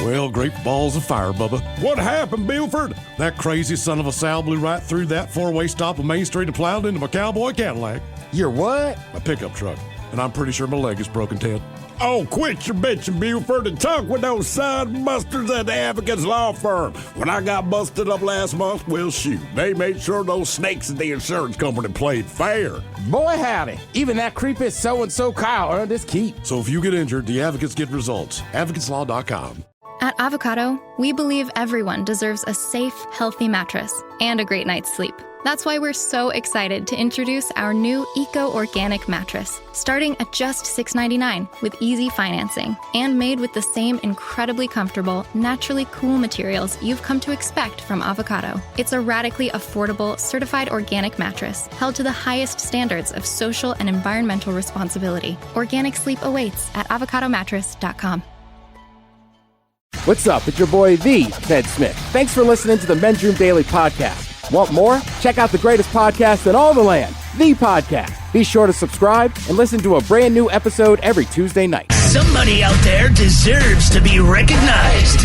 Well, great balls of fire, Bubba. What happened, Buford? That crazy son of a Sal blew right through that four-way stop on Main Street and plowed into my cowboy Cadillac. Your what? My pickup truck. And I'm pretty sure my leg is broken, Ted. Oh, quit your bitching, Buford, and talk with those side busters at the Advocates Law Firm. When I got busted up last month, well, shoot, they made sure those snakes at the insurance company played fair. Boy, howdy. Even that creepy so-and-so Kyle earned his keep. So if you get injured, the advocates get results. AdvocatesLaw.com. At Avocado, we believe everyone deserves a safe, healthy mattress and a great night's sleep. That's why we're so excited to introduce our new Eco-Organic mattress, starting at just $6.99 with easy financing and made with the same incredibly comfortable, naturally cool materials you've come to expect from Avocado. It's a radically affordable, certified organic mattress held to the highest standards of social and environmental responsibility. Organic sleep awaits at avocadomattress.com. What's up? It's your boy, the Ted Smith. Thanks for listening to the Men's Room Daily Podcast. Want more? Check out the greatest podcast in all the land, The Podcast. Be sure to subscribe and listen to a brand new episode every Tuesday night. Somebody out there deserves to be recognized.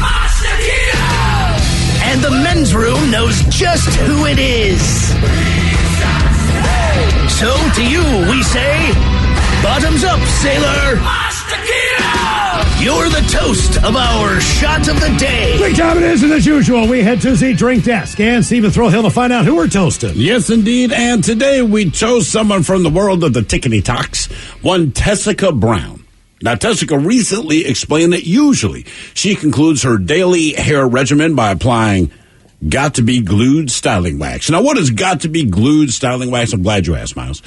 And the Men's Room knows just who it is. So to you, we say, bottoms up, sailor. You're the toast of our shot of the day. Great time it is, and as usual, we head to the drink desk and Stephen Throwhill to find out who we're toasting. Yes, indeed, and today we chose someone from the world of the tickety-tocks, one Tessica Brown. Now, Tessica recently explained that usually she concludes her daily hair regimen by applying got-to-be glued styling wax. Now, what is got-to-be glued styling wax? I'm glad you asked, Miles.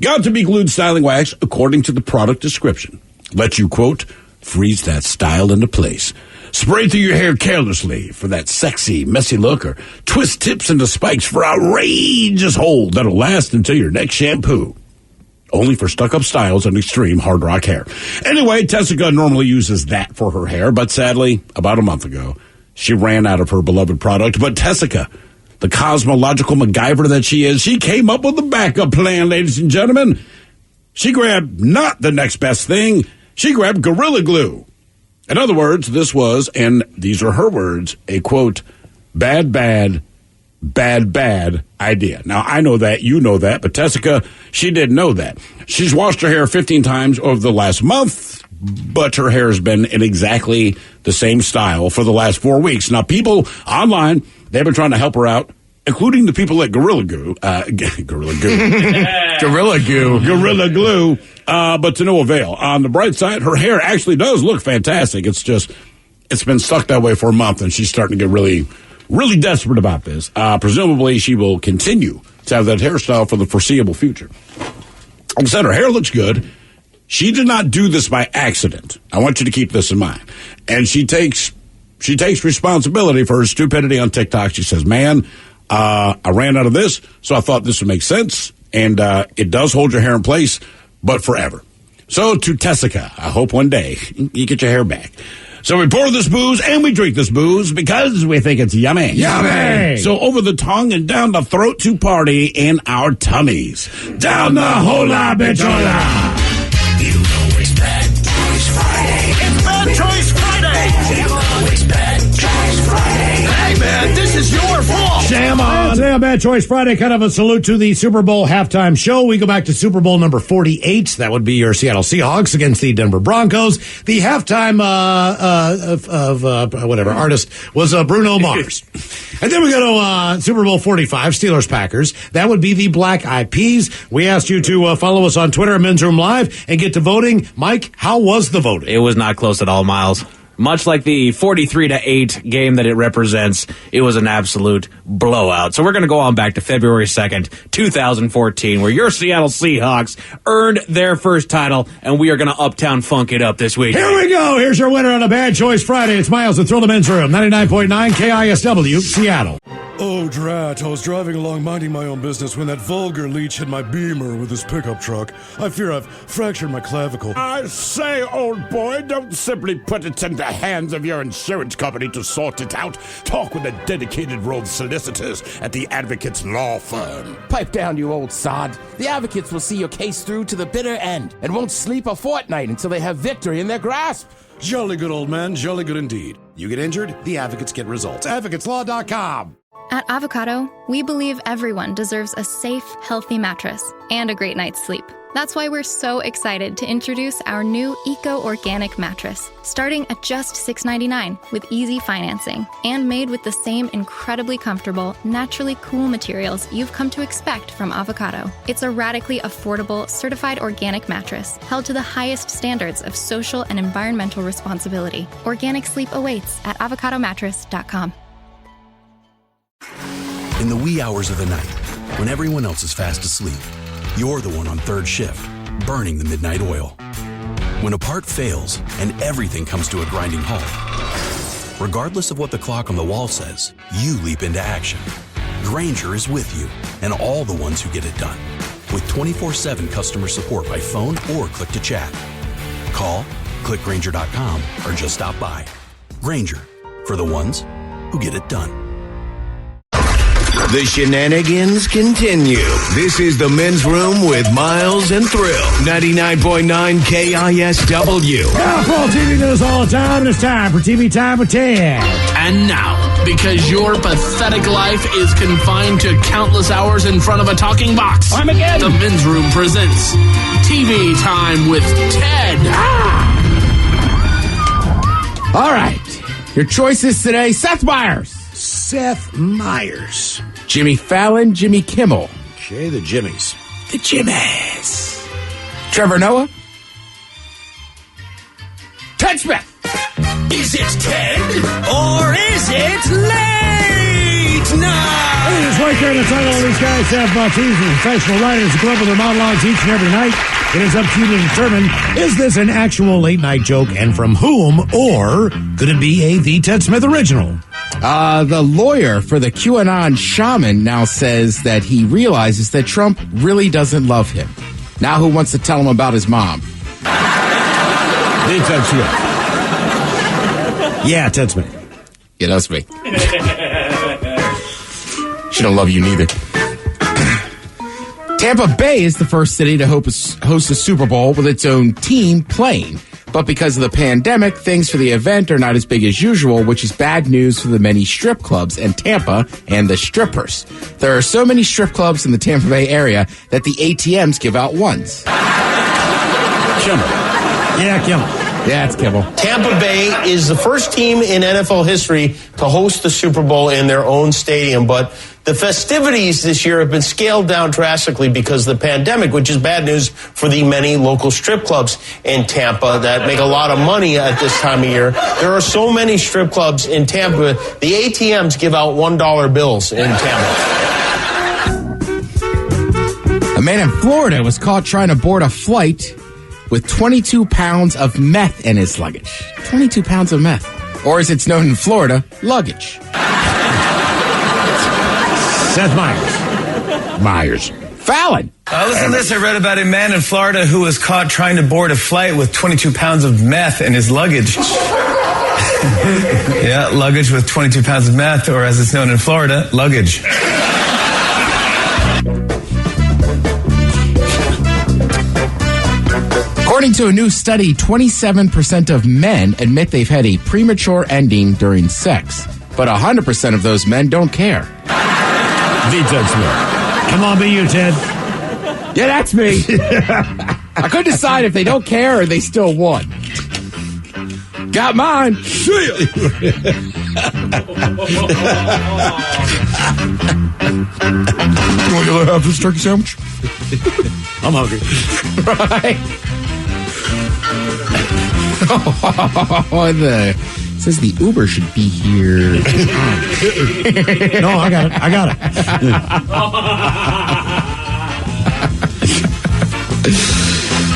Got-to-be glued styling wax, according to the product description, lets you, quote, freeze that style into place. Spray through your hair carelessly for that sexy, messy look, or twist tips into spikes for outrageous hold that'll last until your next shampoo. Only for stuck-up styles and extreme hard rock hair. Anyway, Tessica normally uses that for her hair, but sadly, about a month ago, she ran out of her beloved product. But Tessica, the cosmological MacGyver that she is, she came up with a backup plan, ladies and gentlemen. She grabbed not the next best thing, she grabbed Gorilla Glue. In other words, this was, and these are her words, a, quote, bad idea. Now, I know that, you know that, but Tessica, she didn't know that. She's washed her hair 15 times over the last month, but her hair has been in exactly the same style for the last 4 weeks. Now, people online, they've been trying to help her out, including the people at Gorilla Glue, but to no avail. On the bright side, her hair actually does look fantastic. It's been stuck that way for a month, and she's starting to get really, really desperate about this. Presumably, she will continue to have that hairstyle for the foreseeable future. Like I said, her hair looks good. She did not do this by accident. I want you to keep this in mind. And she takes responsibility for her stupidity on TikTok. She says, man, I ran out of this, so I thought this would make sense. And it does hold your hair in place, but forever. So to Tessica, I hope one day you get your hair back. So we pour this booze and we drink this booze because we think it's yummy. Yummy! So over the tongue and down the throat to party in our tummies. Down the hola bichola! You know it's Bad Choice Friday. It's Bad Choice Friday. You know it's Bad Choice Friday. Hey, man, this is your fault. Jam on. Today on Bad Choice Friday, kind of a salute to the Super Bowl halftime show. We go back to Super Bowl number 48. That would be your Seattle Seahawks against the Denver Broncos. The halftime artist was Bruno Mars. And then we go to Super Bowl 45, Steelers Packers. That would be the Black Eyed Peas. We asked you to follow us on Twitter at Men's Room Live and get to voting. Mike, how was the voting? It was not close at all, Miles. Much like the 43-8 game that it represents, it was an absolute blowout. So we're going to go on back to February 2nd, 2014, where your Seattle Seahawks earned their first title, and we are going to Uptown Funk it up this week. Here we go. Here's your winner on a Bad Choice Friday. It's Miles with Thrill the Men's Room, 99.9 KISW, Seattle. Oh, drat. I was driving along minding my own business when that vulgar leech hit my Beamer with his pickup truck. I fear I've fractured my clavicle. I say, old boy, don't simply put it in the hands of your insurance company to sort it out. Talk with the dedicated row of solicitors at the Advocates Law Firm. Pipe down, you old sod. The advocates will see your case through to the bitter end and won't sleep a fortnight until they have victory in their grasp. Jolly good, old man. Jolly good indeed. You get injured, the advocates get results. AdvocatesLaw.com. At Avocado, we believe everyone deserves a safe, healthy mattress and a great night's sleep. That's why we're so excited to introduce our new Eco-Organic mattress, starting at just $6.99 with easy financing and made with the same incredibly comfortable, naturally cool materials you've come to expect from Avocado. It's a radically affordable, certified organic mattress held to the highest standards of social and environmental responsibility. Organic sleep awaits at avocadomattress.com. In the wee hours of the night, when everyone else is fast asleep, you're the one on third shift, burning the midnight oil. When a part fails and everything comes to a grinding halt, regardless of what the clock on the wall says, you leap into action. Grainger is with you and all the ones who get it done. With 24/7 customer support by phone or click to chat. Call, click Grainger.com, or just stop by. Grainger, for the ones who get it done. The shenanigans continue. This is the Men's Room with Miles and Thrill. 99.9 KISW. Now, Paul TV does all the time, and it's time for TV Time with Ted. And now, because your pathetic life is confined to countless hours in front of a talking box, the Men's Room presents TV Time with Ted. All right. Your choices today, Seth Meyers, Seth Meyers. Jimmy Fallon, Jimmy Kimmel, Okay, the Jimmies. the Jimmies, Trevor Noah, Ted Smith. Is it Ted or is it late night? It's right there in the title. These guys have teams of professional writers who come up with their monologues each and every night. It is up to you to determine, is this an actual late-night joke, and from whom, or could it be a The Ted Smith original? The lawyer for the QAnon shaman now says that he realizes that Trump really doesn't love him. Now who wants to tell him about his mom? The Ted Smith. Yeah, Ted Smith. Yeah, that's me. She don't love you neither. Tampa Bay is the first city to host a Super Bowl with its own team playing. But because of the pandemic, things for the event are not as big as usual, which is bad news for the many strip clubs in Tampa and the strippers. There are so many strip clubs in the Tampa Bay area that the ATMs give out ones. Kimmel. Yeah, Kimmel. Yeah, it's Kimmel. Tampa Bay is the first team in NFL history to host the Super Bowl in their own stadium, but the festivities this year have been scaled down drastically because of the pandemic, which is bad news for the many local strip clubs in Tampa that make a lot of money at this time of year. There are so many strip clubs in Tampa, the ATMs give out $1 bills in Tampa. A man in Florida was caught trying to board a flight with 22 pounds of meth in his luggage. 22 pounds of meth. Or as it's known in Florida, luggage. Seth Meyers. Fallon. Listen to this. I read about a man in Florida who was caught trying to board a flight with 22 pounds of meth in his luggage. Yeah, luggage with 22 pounds of meth, or as it's known in Florida, luggage. According to a new study, 27% of men admit they've had a premature ending during sex. But 100% of those men don't care. The Ted Smith. Come on, be you, Ted. Yeah, that's me. I couldn't decide if they don't care or they still won. Got mine. See ya. You want to have this turkey sandwich? I'm hungry. Right. It says the Uber should be here. No, I got it.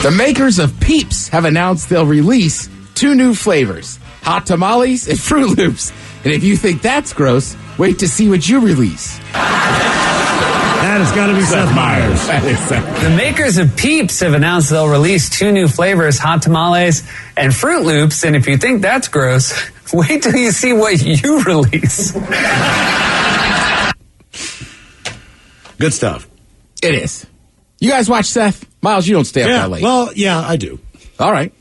The makers of Peeps have announced they'll release 2 new flavors, Hot Tamales and Fruit Loops. And if you think that's gross, wait to see what you release. That has got to be Seth Meyers. The makers of Peeps have announced they'll release 2 new flavors, Hot Tamales and Fruit Loops. And if you think that's gross, wait till you see what you release. Good stuff. It is. You guys watch Seth? Miles, you don't stay up that late. Well, yeah, I do. All right.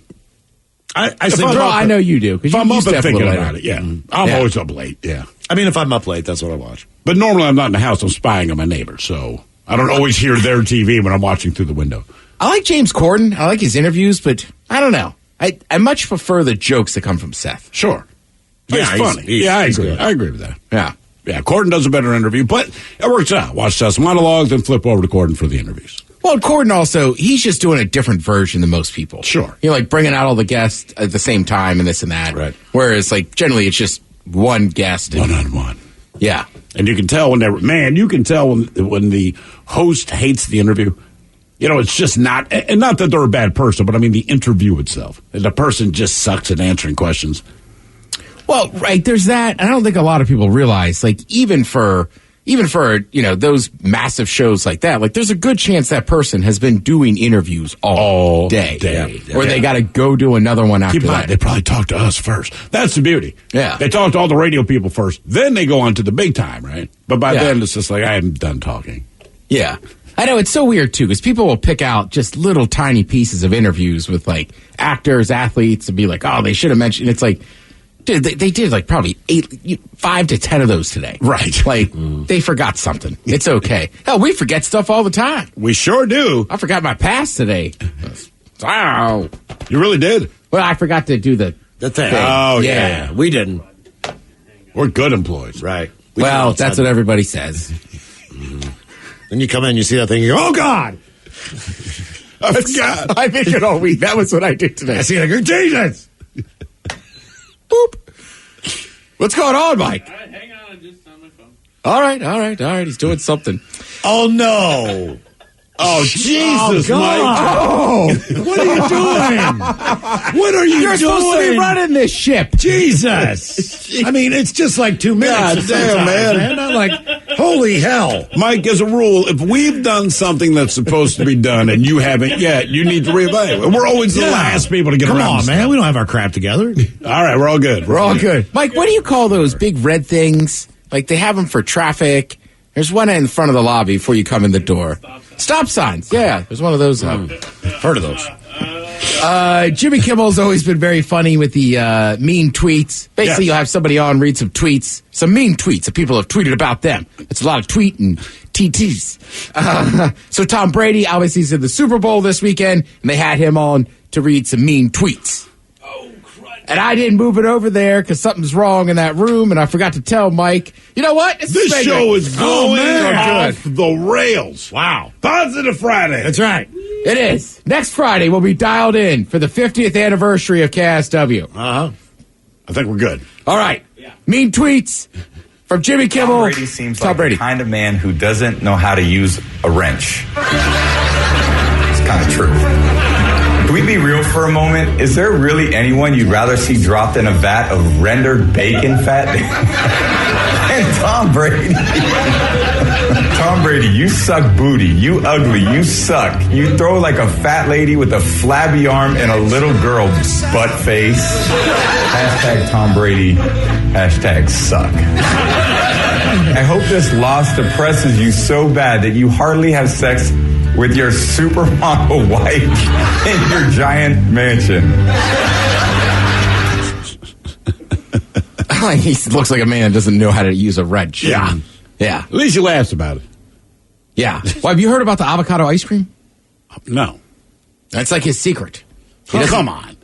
I sleep Girl, I know you do. If I'm up and thinking about it, I'm always up late, yeah. I mean, if I'm up late, that's what I watch. But normally I'm not in the house. I'm spying on my neighbors, so I don't always hear their TV when I'm watching through the window. I like James Corden. I like his interviews, but I don't know. I much prefer the jokes that come from Seth. Sure. Yeah, It's funny. I agree. good. I agree with that. Yeah. Yeah, Corden does a better interview, but it works out. Watch Seth's monologues, then flip over to Corden for the interviews. Well, Corden also, he's just doing a different version than most people. Sure. Like bringing out all the guests at the same time and this and that. Right. Whereas, like, generally it's just one guest. One-on-one. Yeah. And you can tell when you can tell when the host hates the interview. You know, it's just not, and not that they're a bad person, but I mean the interview itself. The person just sucks at answering questions. Well, right, there's that. And I don't think a lot of people realize, like, even for, those massive shows like that, like, there's a good chance that person has been doing interviews all day. Yeah. Or they got to go do another one after that. They probably talk to us first. That's the beauty. Yeah. They talk to all the radio people first. Then they go on to the big time, right? But by then, it's just like, I am done talking. Yeah. I know, it's so weird, too, because people will pick out just little tiny pieces of interviews with, like, actors, athletes, and be like, oh, they should have mentioned. It's like, dude, they did, like, probably 5 to 10 of those today. Right. Like, they forgot something. It's okay. Hell, we forget stuff all the time. We sure do. I forgot my pass today. Wow. You really did? Well, I forgot to do the thing. Oh, yeah. We didn't. We're good employees. Right. Well, that's what everybody says. Then you come in, you see that thing, you go, oh, God. I forgot. I think it all week. That was what I did today. I see it, I go, Jesus. Boop. What's going on, Mike? Hang on, I'm just on my phone. All right. He's doing something. Oh, no. Oh, Jesus, Mike. Oh, what are you doing? What are you You're doing? supposed to be running this ship. Jesus. I mean, it's just like 2 minutes. God damn, man. I'm like, holy hell. Mike, as a rule, if we've done something that's supposed to be done and you haven't yet, you need to reevaluate. We're always the last people to get Come around. Come on, man. We don't have our crap together. All right, we're all good. We're all good. Mike, what do you call those big red things? Like, they have them for traffic. There's one in front of the lobby before you come in the door. Stop signs. Yeah, there's one of those. Heard of those. Jimmy Kimmel's always been very funny with the mean tweets. Basically, you'll have somebody on, read some tweets, some mean tweets that people have tweeted about them. It's a lot of tweet and TTs. So Tom Brady, obviously, is in the Super Bowl this weekend, and they had him on to read some mean tweets. And I didn't move it over there because something's wrong in that room, and I forgot to tell Mike. You know what? This show is going off the rails. Wow. Positive Friday. That's right. It is. Next Friday, we'll be dialed in for the 50th anniversary of KISW. Uh-huh. I think we're good. All right. Yeah. Mean tweets from Jimmy Kimmel. Tom Brady seems like the kind of man who doesn't know how to use a wrench. It's kind of true. Can we be real for a moment? Is there really anyone you'd rather see dropped in a vat of rendered bacon fat than Tom Brady? Tom Brady, you suck booty. You ugly. You suck. You throw like a fat lady with a flabby arm and a little girl butt face. Hashtag Tom Brady. Hashtag suck. I hope this loss depresses you so bad that you hardly have sex with your supermodel wife in your giant mansion. He looks like a man that doesn't know how to use a wrench. Yeah. Yeah. At least he laughs about it. Yeah. Well, have you heard about the avocado ice cream? No. That's like his secret. Come on.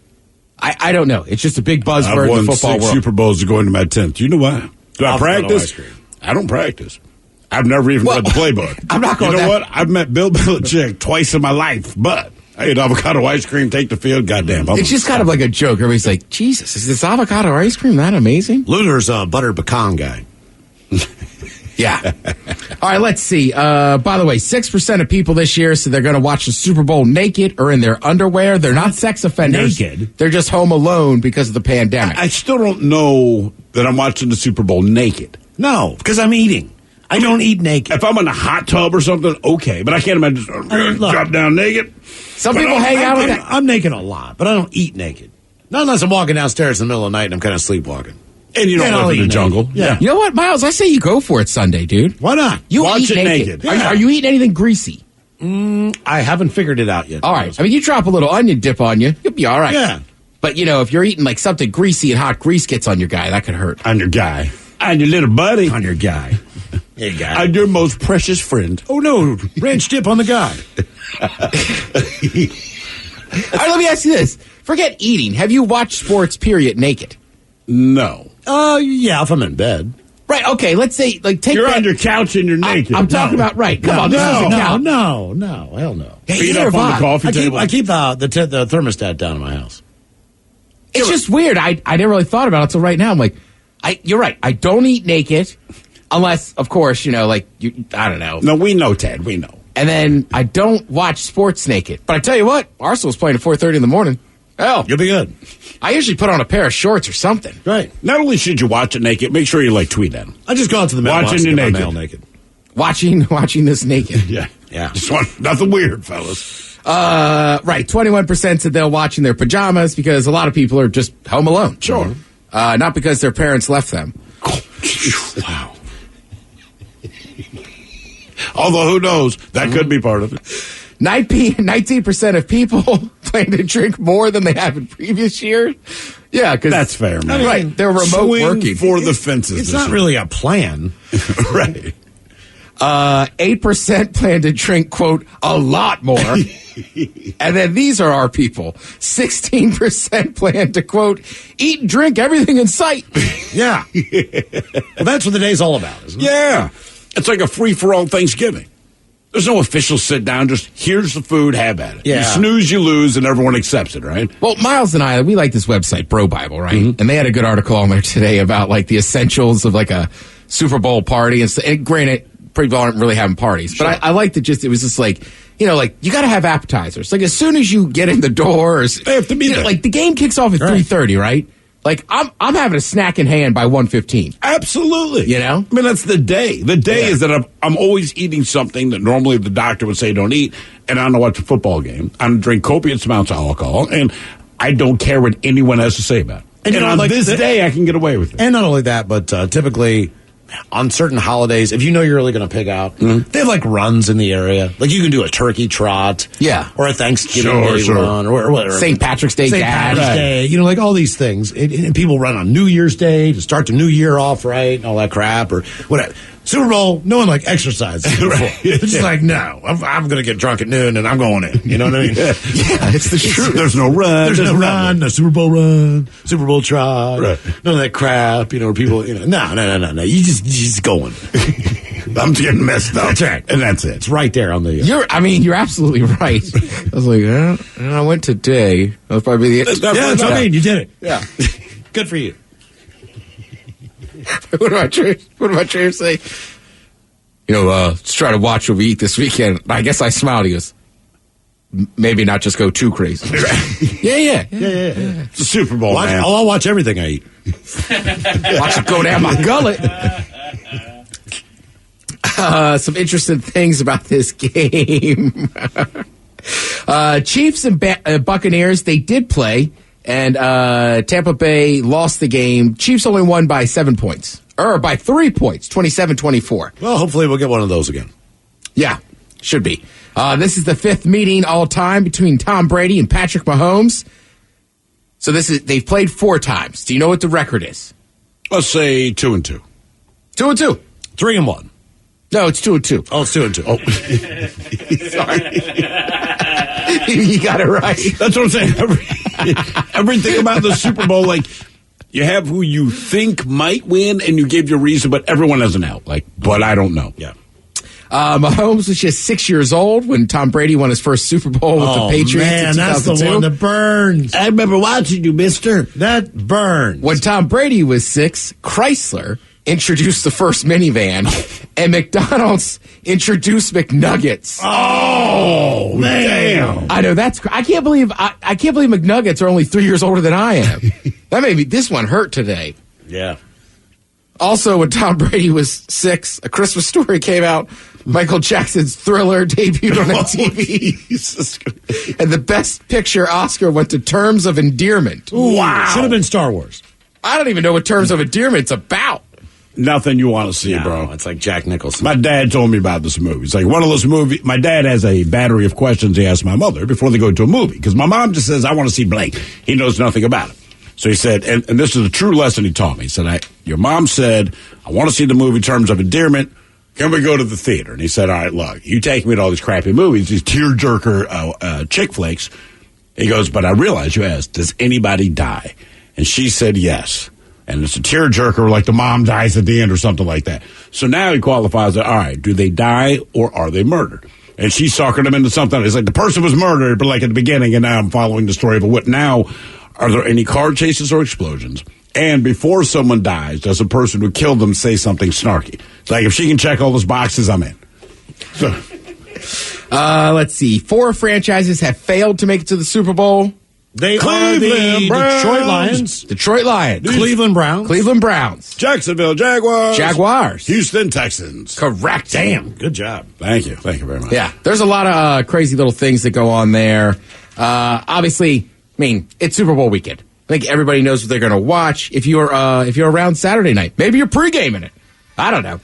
I don't know. It's just a big buzzword I've won in the football 6 world. Super Bowls to go into my 10th. You know what? Do I practice? I don't practice. I've never even read the playbook. I'm not going You know that. what? I've met Bill Belichick twice in my life, but I ate avocado ice cream, take the field. Goddamn. It's just kind of like a joke. Everybody's like, Jesus, is this avocado ice cream that amazing? Luner's a buttered pecan guy. Yeah. All right, let's see. By the way, 6% of people this year said they're going to watch the Super Bowl naked or in their underwear. They're not sex offenders. Naked? They're just home alone because of the pandemic. I still don't know that I'm watching the Super Bowl naked. No, because I'm eating. I don't eat naked. If I'm in a hot tub or something, okay. But I can't imagine just drop down naked. Some people hang out with that. I'm naked a lot, but I don't eat naked. Not unless I'm walking downstairs in the middle of the night and I'm kind of sleepwing. And you don't live in the jungle. Yeah. You know what, Miles? I say you go for it Sunday, dude. Why not? You Watch eat it naked. naked. Are you eating anything greasy? I haven't figured it out yet. All right. I mean, you drop a little onion dip on you, you'll be all right. Yeah. But, if you're eating like something greasy and hot grease gets on your guy, that could hurt. On your guy. On your little buddy. On your guy. Hey, guy. On your most precious friend. Oh, no. Ranch dip on the guy. All right, let me ask you this. Forget eating. Have you watched sports, period, naked? No. Yeah, if I'm in bed. Right, okay, let's say, take You're that. on your couch and you're naked. I'm talking about, right. Come on, this doesn't count. No, hell no. Hey, Feet either up have on the I. coffee table. I keep the thermostat down in my house. It's just weird. I never really thought about it until right now. I'm like, you're right. I don't eat naked unless, of course, I don't know. No, we know, Ted. We know. And then I don't watch sports naked. But I tell you what, Arsenal's playing at 4:30 in the morning. Hell, You'll be good. I usually put on a pair of shorts or something. Right. Not only should you watch it naked, make sure you tweet at him. I just go out to the mailbox Watching and you get my naked. mail naked. Watching this naked. Yeah. Yeah. Just want nothing weird, fellas. Right. 21% said they'll watch in their pajamas because a lot of people are just home alone. Sure. Not because their parents left them. Wow. Although, who knows? That could be part of it. 19% of people plan to drink more than they have in previous years. Yeah, because That's fair, man. Right, they're remote Swing working. for the fences. It's this not year. really a plan. Right. 8% plan to drink, quote, a lot more. And then these are our people. 16% plan to, quote, eat and drink everything in sight. Yeah. Well, that's what the day's all about, isn't it? Yeah. It's like a free-for-all Thanksgiving. There's no official sit-down. Just, here's the food, have at it. Yeah. You snooze, you lose, and everyone accepts it, right? Well, Miles and I, we like this website, Bro Bible, right? Mm-hmm. And they had a good article on there today about, like, the essentials of, like, a Super Bowl party. And granted, people aren't really having parties. But I liked it just, it was just like, you got to have appetizers. Like, as soon as you get in the door, They have to be there. like, the game kicks off at 3:30, right? Like, I'm having a snack in hand by 1:15. Absolutely. I mean, that's the day. The day is that I'm always eating something that normally the doctor would say don't eat, and I don't watch a football game. I don't drink copious amounts of alcohol, and I don't care what anyone has to say about it. And on this day, I can get away with it. And not only that, but typically on certain holidays, if you know you're really going to pig out, they have like runs in the area. Like you can do a turkey trot. Yeah. Or a Thanksgiving Day run or whatever. St. Patrick's Day St. dash. Patrick's Day. Like all these things. And people run on New Year's Day to start the new year off right and all that crap or whatever. Super Bowl, no one exercises before. It's just like, no, I'm going to get drunk at noon and I'm going in. You know what I mean? Yeah, it's the truth. There's no run. There's no run, no Super Bowl run, Super Bowl trot, Right. none of that crap. People, no. You just going. I'm getting messed up. That's right. And that's it. It's right there on the. You're absolutely right. I was like, I went today. That was probably the. That's what I mean. You did it. Yeah. Good for you. What did my trainer say? Let's try to watch what we eat this weekend. I guess I smiled. He goes, maybe not just go too crazy. Yeah. It's the Super Bowl, man. I'll watch everything I eat. Watch it go down my gullet. Some interesting things about this game. Chiefs and Buccaneers, they did play. And Tampa Bay lost the game. Chiefs only won by 7 points. Or by 3 points, 27-24. Well, hopefully we'll get one of those again. Yeah, should be. This is the 5th meeting all time between Tom Brady and Patrick Mahomes. So they've played 4 times. Do you know what the record is? Let's say 2-2. 2-2. 3-1. No, it's 2-2. Oh, it's 2-2. Oh, sorry. You got it right. That's what I'm saying. Everything about the Super Bowl, like, you have who you think might win, and you give your reason, but everyone has an out. But I don't know. Yeah. Mahomes was just 6 years old when Tom Brady won his first Super Bowl with the Patriots man, in 2002. that's the one that burns. I remember watching you, mister. That burns. When Tom Brady was 6, Chrysler introduced the first minivan, and McDonald's introduced McNuggets. Oh, man. I know I can't believe McNuggets are only 3 years older than I am. This one hurt today. Yeah. Also, when Tom Brady was 6, A Christmas Story came out. Michael Jackson's Thriller debuted on MTV. And the Best Picture Oscar went to Terms of Endearment. Wow. Should have been Star Wars. I don't even know what Terms of Endearment's about. nothing you want to see, bro. It's like Jack Nicholson. My dad told me about this movie. It's like one of those movies. My dad has a battery of questions he asks my mother before they go to a movie. Because my mom just says, I want to see blank. He knows nothing about it. So he said, and this is a true lesson he taught me. He said, your mom said, I want to see the movie Terms of Endearment. Can we go to the theater? And he said, all right, look, you take me to all these crappy movies, these tearjerker chick flicks. He goes, but I realize you asked, does anybody die? And she said yes. And it's a tearjerker, like the mom dies at the end or something like that. So now he qualifies it. All right, do they die or are they murdered? And she suckered him into something. It's like the person was murdered, but like at the beginning, and now I'm following the story of it. What now? Are there any car chases or explosions? And before someone dies, does a person who killed them say something snarky? It's like, if she can check all those boxes, I'm in. So. Let's see. 4 franchises have failed to make it to the Super Bowl. They are the Detroit Lions. Detroit Lions. Cleveland Browns. Cleveland Browns. Jacksonville Jaguars. Jaguars. Houston Texans. Correct. Damn. Good job. Thank you. Thank you very much. Yeah. There's a lot of crazy little things that go on there. Obviously, I mean, it's Super Bowl weekend. I think everybody knows what they're going to watch. If you're around Saturday night, maybe you're pre-gaming it. I don't know.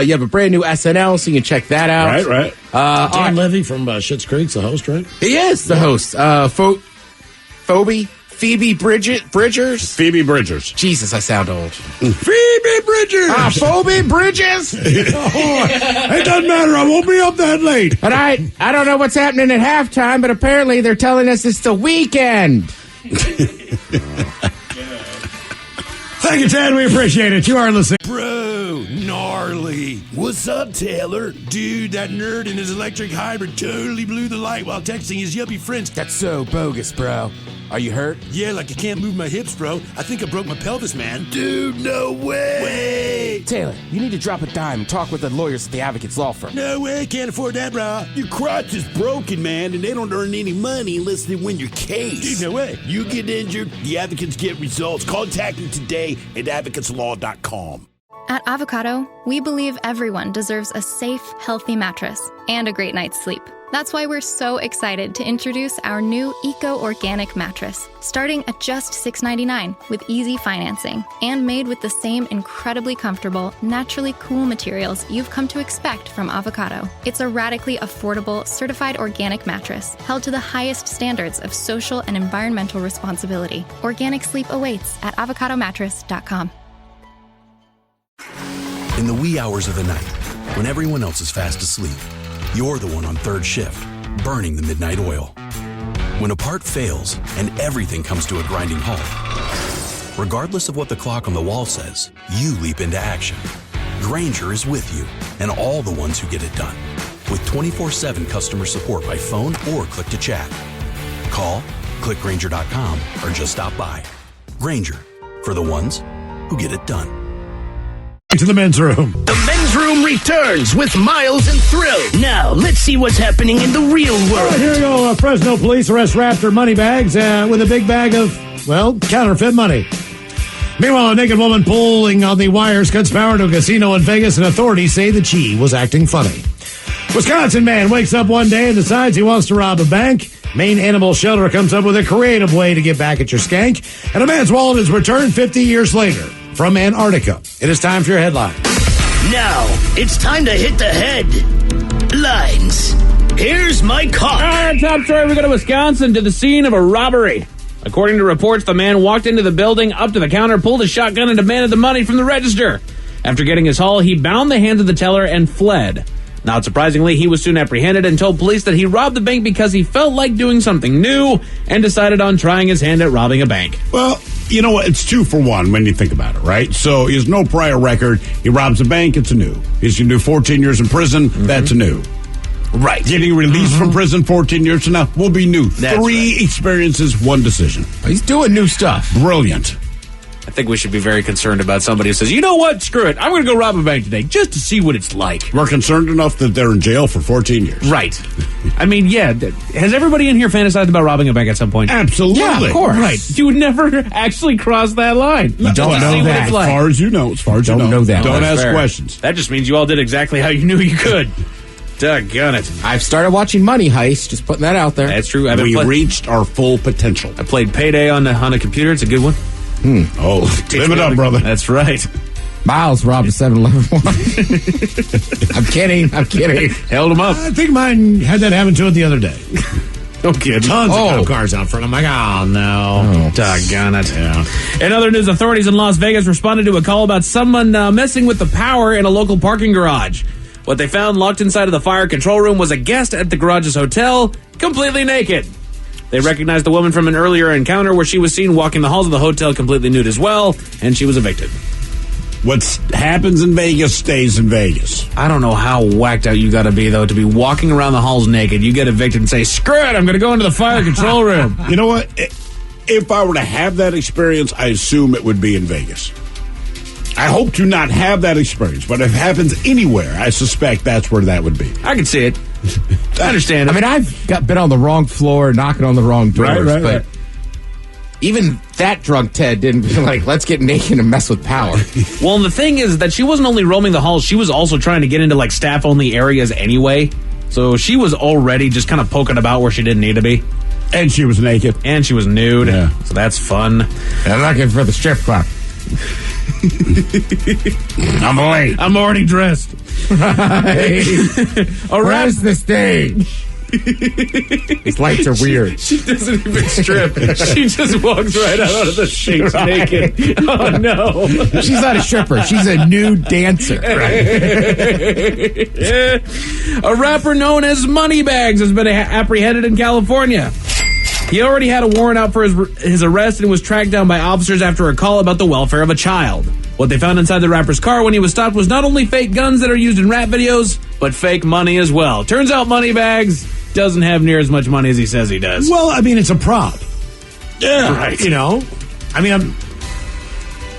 You have a brand new SNL, so you can check that out. Right. Dan Levy from Schitt's Creek's the host, right? He is the host. Phoebe Bridgers. Phoebe Bridgers. Jesus, I sound old. Phoebe Bridgers. Phoebe Bridges. It doesn't matter. I won't be up that late. And I don't know what's happening at halftime, but apparently they're telling us it's the weekend. Thank you, Ted. We appreciate it. You are listening. Bro, gnarly. What's up, Taylor? Dude, that nerd in his electric hybrid totally blew the light while texting his yuppie friends. That's so bogus, bro. Are you hurt? Yeah, like I can't move my hips, bro. I think I broke my pelvis, man. Dude, no way. Taylor, you need to drop a dime and talk with the lawyers at the Advocates Law Firm. No way, can't afford that, bro. Your crotch is broken, man, and they don't earn any money unless they win your case. Dude, no way. You get injured, the advocates get results. Contact them today at advocateslaw.com. At Avocado, we believe everyone deserves a safe, healthy mattress and a great night's sleep. That's why we're so excited to introduce our new Eco-Organic mattress, starting at just $6.99 with easy financing and made with the same incredibly comfortable, naturally cool materials you've come to expect from Avocado. It's a radically affordable, certified organic mattress held to the highest standards of social and environmental responsibility. Organic sleep awaits at avocadomattress.com. In the wee hours of the night, when everyone else is fast asleep, you're the one on third shift, burning the midnight oil. When a part fails and everything comes to a grinding halt, regardless of what the clock on the wall says, you leap into action. Grainger is with you and all the ones who get it done. With 24/7 customer support by phone or click to chat. Call, click Grainger.com, or just stop by. Grainger, for the ones who get it done. To the men's room. The men's room returns with Miles and Thrill. Now, let's see what's happening in the real world. All right, here we go. Fresno police arrest Raptor money bags with a big bag of, counterfeit money. Meanwhile, a naked woman pulling on the wires cuts power to a casino in Vegas, and authorities say that she was acting funny. Wisconsin man wakes up one day and decides he wants to rob a bank. Maine Animal Shelter comes up with a creative way to get back at your skank. And a man's wallet is returned 50 years later from Antarctica. It is time for your headline. Now, it's time to hit the headlines. Here's my call. All right, top story. We go to Wisconsin to the scene of a robbery. According to reports, the man walked into the building, up to the counter, pulled a shotgun, and demanded the money from the register. After getting his haul, he bound the hands of the teller and fled. Not surprisingly, he was soon apprehended and told police that he robbed the bank because he felt like doing something new and decided on trying his hand at robbing a bank. Well, you know what? It's 2 for 1 when you think about it, right? So he has no prior record. He robs a bank. It's a new. He's going to do 14 years in prison. Mm-hmm. That's a new. Right. Getting released from prison 14 years from now will be new. That's 3 experiences, 1 decision. He's doing new stuff. Brilliant. I think we should be very concerned about somebody who says, you know what, screw it, I'm going to go rob a bank today just to see what it's like. We're concerned enough that they're in jail for 14 years. Right. I mean, yeah, has everybody in here fantasized about robbing a bank at some point? Absolutely. Yeah, of course. Right. You would never actually cross that line. You don't know that. As far as you know. As far as you know that. Don't ask questions. That just means you all did exactly how you knew you could. Doggone it. I've started watching Money Heist, just putting that out there. That's true. We reached our full potential. I played Payday on a computer. It's a good one. Oh, live it up, brother. That's right. Miles robbed a 7-Eleven one. I'm kidding. Held him up. I think mine had that happen to it the other day. No kidding. Tons of cop cars out front. I'm like, oh, no. Doggone it. Yeah. In other news, authorities in Las Vegas responded to a call about someone messing with the power in a local parking garage. What they found locked inside of the fire control room was a guest at the garage's hotel, completely naked. They recognized the woman from an earlier encounter where she was seen walking the halls of the hotel completely nude as well, and she was evicted. What happens in Vegas stays in Vegas. I don't know how whacked out you got to be, though, to be walking around the halls naked. You get evicted and say, screw it, I'm going to go into the fire control room. You know what? If I were to have that experience, I assume it would be in Vegas. I hope to not have that experience, but if it happens anywhere, I suspect that's where that would be. I can see it. I understand it. I mean, I've been on the wrong floor, knocking on the wrong doors, but even that drunk Ted didn't be like, let's get naked and mess with power. Well, and the thing is that she wasn't only roaming the halls, she was also trying to get into, like, staff-only areas anyway. So she was already just kind of poking about where she didn't need to be. And she was naked. And she was nude. Yeah. So that's fun. I'm looking for the strip club. I'm late. I'm already dressed. Right. Where's the stage? These lights are weird. She doesn't even strip. She just walks right out of the stage naked. Oh, no. She's not a stripper. She's a nude dancer. Right. A rapper known as Moneybags has been apprehended in California. He already had a warrant out for his arrest and was tracked down by officers after a call about the welfare of a child. What they found inside the rapper's car when he was stopped was not only fake guns that are used in rap videos, but fake money as well. Turns out Moneybags doesn't have near as much money as he says he does. Well, I mean, it's a prop. Yeah. Right. You know? I mean, I'm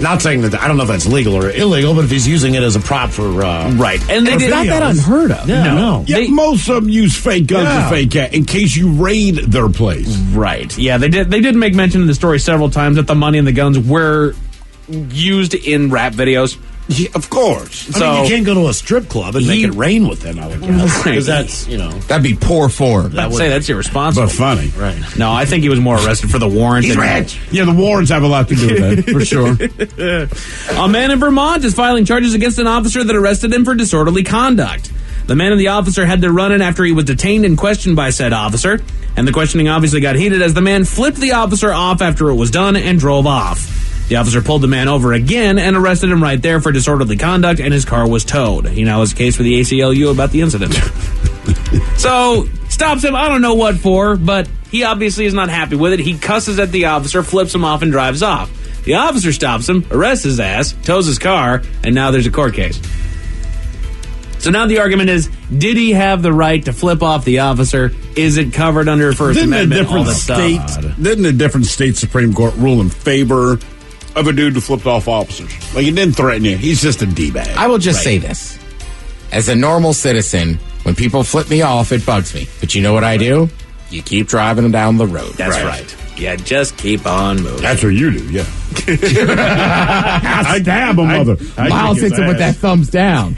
not saying that, I don't know if that's legal or illegal, but if he's using it as a prop for... right. And they it's did not that unheard of. Yeah, no. Yeah, most of them use fake guns and fake cat in case you raid their place. Right. Yeah, they did make mention in the story several times that the money and the guns were used in rap videos. Yeah, of course. I mean, you can't go to a strip club and make it rain with them, I would guess. Because that's, you know... That'd be poor form. I'd say that's irresponsible. But funny. Right. No, I think he was more arrested for the warrant. He's rich. Yeah, the warrants have a lot to do with that, for sure. A man in Vermont is filing charges against an officer that arrested him for disorderly conduct. The man and the officer had their run-in after he was detained and questioned by said officer, and the questioning obviously got heated as the man flipped the officer off after it was done and drove off. The officer pulled the man over again and arrested him right there for disorderly conduct, and his car was towed. He now has a case for the ACLU about the incident. So, stops him, I don't know what for, but he obviously is not happy with it. He cusses at the officer, flips him off, and drives off. The officer stops him, arrests his ass, tows his car, and now there's a court case. So now the argument is, did he have the right to flip off the officer? Is it covered under First Amendment? Didn't a different state Supreme Court rule in favor of a dude who flipped off officers? Like, he didn't threaten you. He's just a D-bag. I will just say this. As a normal citizen, when people flip me off, it bugs me. But you know what I do? You keep driving down the road. That's right. Yeah, just keep on moving. That's what you do, yeah. I dab a mother. Miles hits him with that thumbs down.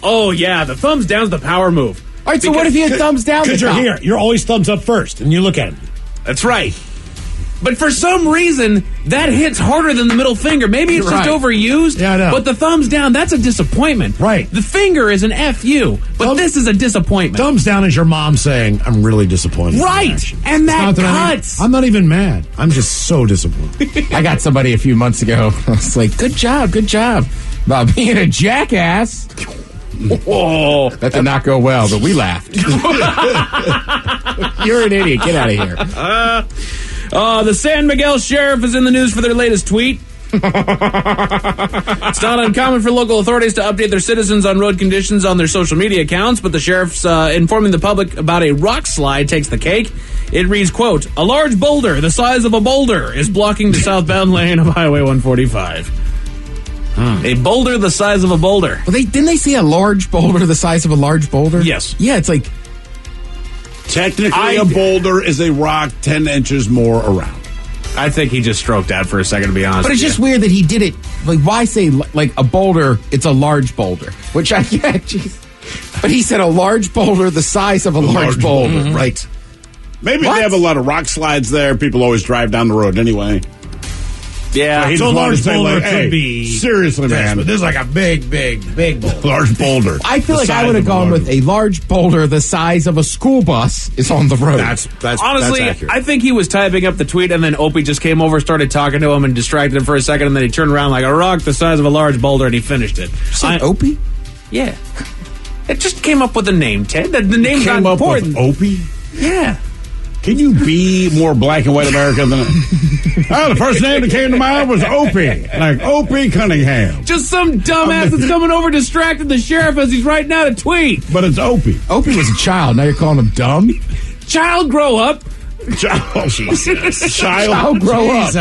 Oh, yeah, the thumbs down's the power move. All right, so what if you had thumbs down? Because you're here. You're always thumbs up first, and you look at him. That's right. But for some reason, that hits harder than the middle finger. Maybe it's just overused. Yeah, I know. But the thumbs down, that's a disappointment. Right. The finger is an FU, but this is a disappointment. Thumbs down is your mom saying, I'm really disappointed. Right. And that cuts. I'm not even mad. I'm just so disappointed. I got somebody a few months ago. I was like, good job. About being a jackass. Whoa. That did not go well, but we laughed. You're an idiot. Get out of here. The San Miguel sheriff is in the news for their latest tweet. It's not uncommon for local authorities to update their citizens on road conditions on their social media accounts, but the sheriff's informing the public about a rock slide takes the cake. It reads, quote, a large boulder the size of a boulder is blocking the southbound lane of Highway 145. A boulder the size of a boulder. Well, didn't they see a large boulder the size of a large boulder? Yes. Yeah, it's like... Technically, a boulder is a rock 10 inches more around. I think he just stroked out for a second, to be honest. But it's just weird that he did it. Like, why say, like, a boulder, it's a large boulder? Which I get, jeez. But he said a large boulder the size of a large boulder. Mm-hmm. Right. Maybe they have a lot of rock slides there. People always drive down the road anyway. Yeah. he So a just wanted large to say, boulder like, hey, could be. seriously, man. But this is like a big boulder. Large boulder. I feel The like I size would have of a gone large- with a large boulder the size of a school bus is on the road. That's Honestly, that's accurate. I think he was typing up the tweet, and then Opie just came over, started talking to him, and distracted him for a second, and then he turned around like a rock the size of a large boulder, and he finished it. Opie? Yeah. It just came up with a name, Ted. The name's not came up important. with Opie. Yeah. Can you be more black and white American than the first name that came to mind was Opie. Like Opie Cunningham. Just some dumbass that's coming over distracted the sheriff as he's writing out a tweet. But it's Opie. Opie was a child. Now you're calling him dumb? Child, grow up. Child, Jesus. Child grow up.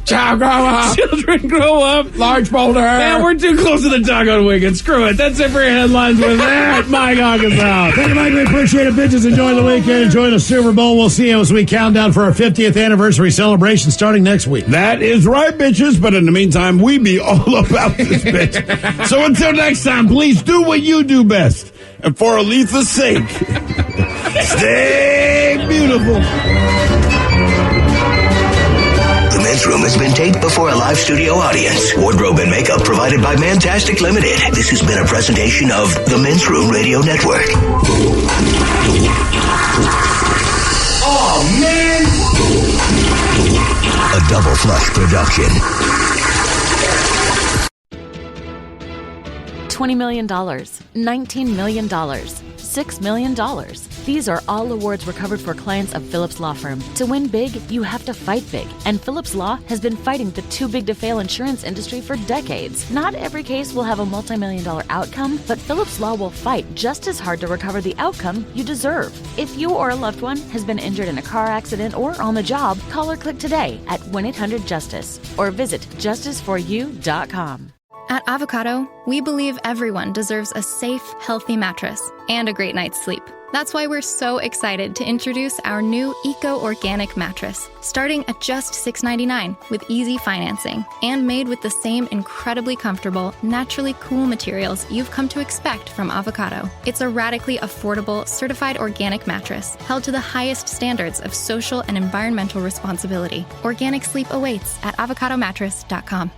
Child grow up. Children grow up. Large boulder. Man, we're too close to the doggone weekend. Screw it. That's it for your headlines with that. Mike Hawkins out. Thank you, Mike. We appreciate it, bitches. Enjoy the weekend. Enjoy the Super Bowl. We'll see you as we count down for our 50th anniversary celebration starting next week. That is right, bitches. But in the meantime, we be all about this bitch. So until next time, please do what you do best. And for Aletha's sake, stay beautiful. The Men's Room has been taped before a live studio audience. Wardrobe and makeup provided by Mantastic Limited. This has been a presentation of the Men's Room Radio Network. Oh, man! A Double Flush production. $20 million, $19 million, $6 million. These are all awards recovered for clients of Phillips Law Firm. To win big, you have to fight big. And Phillips Law has been fighting the too big to fail insurance industry for decades. Not every case will have a multi-million-dollar outcome, but Phillips Law will fight just as hard to recover the outcome you deserve. If you or a loved one has been injured in a car accident or on the job, call or click today at 1-800-JUSTICE or visit justiceforyou.com. At Avocado, we believe everyone deserves a safe, healthy mattress and a great night's sleep. That's why we're so excited to introduce our new eco-organic mattress, starting at just $6.99 with easy financing and made with the same incredibly comfortable, naturally cool materials you've come to expect from Avocado. It's a radically affordable, certified organic mattress held to the highest standards of social and environmental responsibility. Organic sleep awaits at avocadomattress.com.